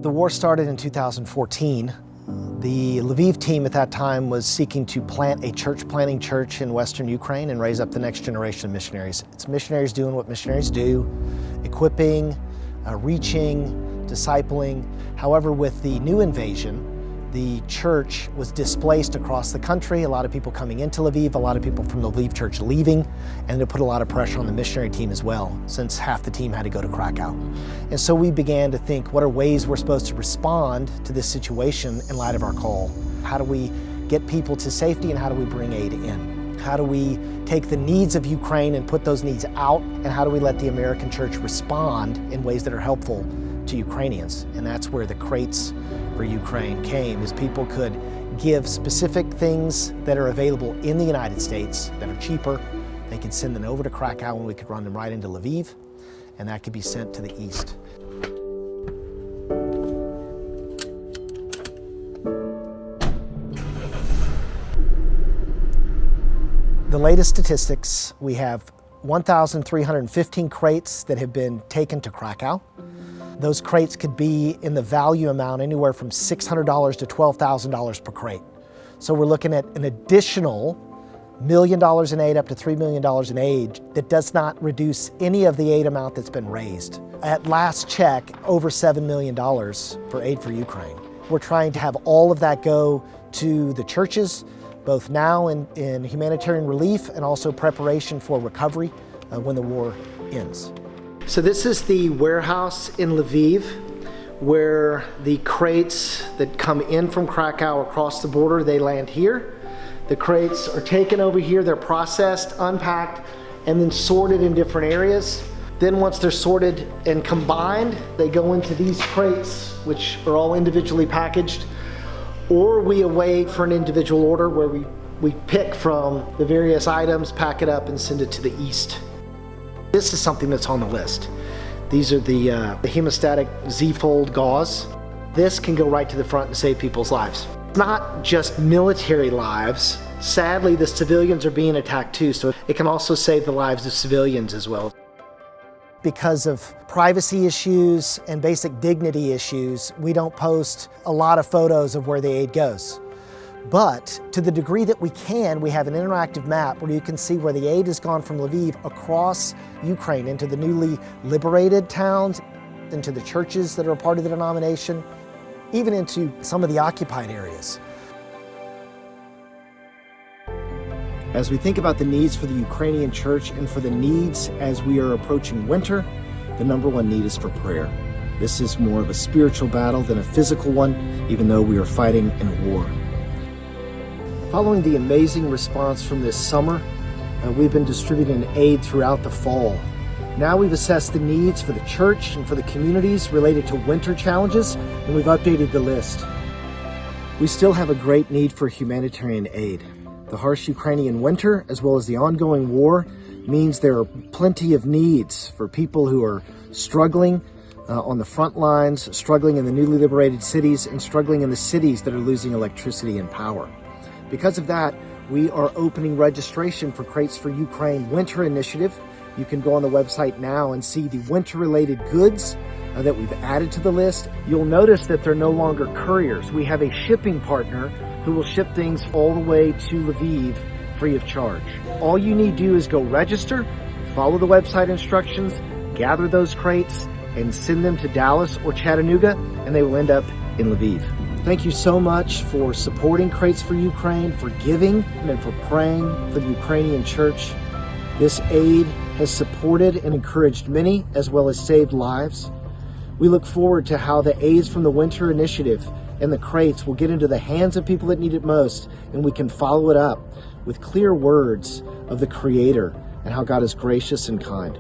The war started in 2014. The Lviv team at that time was seeking to plant a planting church in Western Ukraine and raise up the next generation of missionaries. It's missionaries doing what missionaries do, equipping, reaching, discipling. However, with the new invasion, the church was displaced across the country, a lot of people coming into Lviv, a lot of people from the Lviv church leaving, and it put a lot of pressure on the missionary team as well, since half the team had to go to Krakow. And so we began to think, what are ways we're supposed to respond to this situation in light of our call? How do we get people to safety, and how do we bring aid in? How do we take the needs of Ukraine and put those needs out, and how do we let the American church respond in ways that are helpful to Ukrainians? And that's where the Crates for Ukraine came, is people could give specific things that are available in the United States that are cheaper. They could send them over to Krakow and we could run them right into Lviv, and that could be sent to the east. The latest statistics, we have 1,315 crates that have been taken to Krakow. Those crates could be in the value amount anywhere from $600 to $12,000 per crate. So we're looking at an additional $1 million in aid, up to $3 million in aid, that does not reduce any of the aid amount that's been raised. At last check, over $7 million for aid for Ukraine. We're trying to have all of that go to the churches, both now in humanitarian relief and also preparation for recovery when the war ends. So this is the warehouse in Lviv, where the crates that come in from Krakow across the border, they land here. The crates are taken over here, they're processed, unpacked, and then sorted in different areas. Then once they're sorted and combined, they go into these crates, which are all individually packaged, or we await for an individual order where we pick from the various items, pack it up, and send it to the east. This is something that's on the list. These are the hemostatic Z-fold gauze. This can go right to the front and save people's lives. Not just military lives. Sadly, the civilians are being attacked too, so it can also save the lives of civilians as well. Because of privacy issues and basic dignity issues, we don't post a lot of photos of where the aid goes. But to the degree that we can, we have an interactive map where you can see where the aid has gone from Lviv across Ukraine into the newly liberated towns, into the churches that are a part of the denomination, even into some of the occupied areas. As we think about the needs for the Ukrainian church and for the needs as we are approaching winter, the number one need is for prayer. This is more of a spiritual battle than a physical one, even though we are fighting in a war. Following the amazing response from this summer, we've been distributing aid throughout the fall. Now we've assessed the needs for the church and for the communities related to winter challenges, and we've updated the list. We still have a great need for humanitarian aid. The harsh Ukrainian winter, as well as the ongoing war, means there are plenty of needs for people who are struggling on the front lines, struggling in the newly liberated cities, and struggling in the cities that are losing electricity and power. Because of that, we are opening registration for Crates for Ukraine Winter Initiative. You can go on the website now and see the winter-related goods that we've added to the list. You'll notice that they're no longer couriers. We have a shipping partner who will ship things all the way to Lviv free of charge. All you need to do is go register, follow the website instructions, gather those crates, and send them to Dallas or Chattanooga, and they will end up in Lviv. Thank you so much for supporting Crates for Ukraine, for giving, and for praying for the Ukrainian church. This aid has supported and encouraged many, as well as saved lives. We look forward to how the aids from the Winter Initiative and the crates will get into the hands of people that need it most, and we can follow it up with clear words of the Creator and how God is gracious and kind.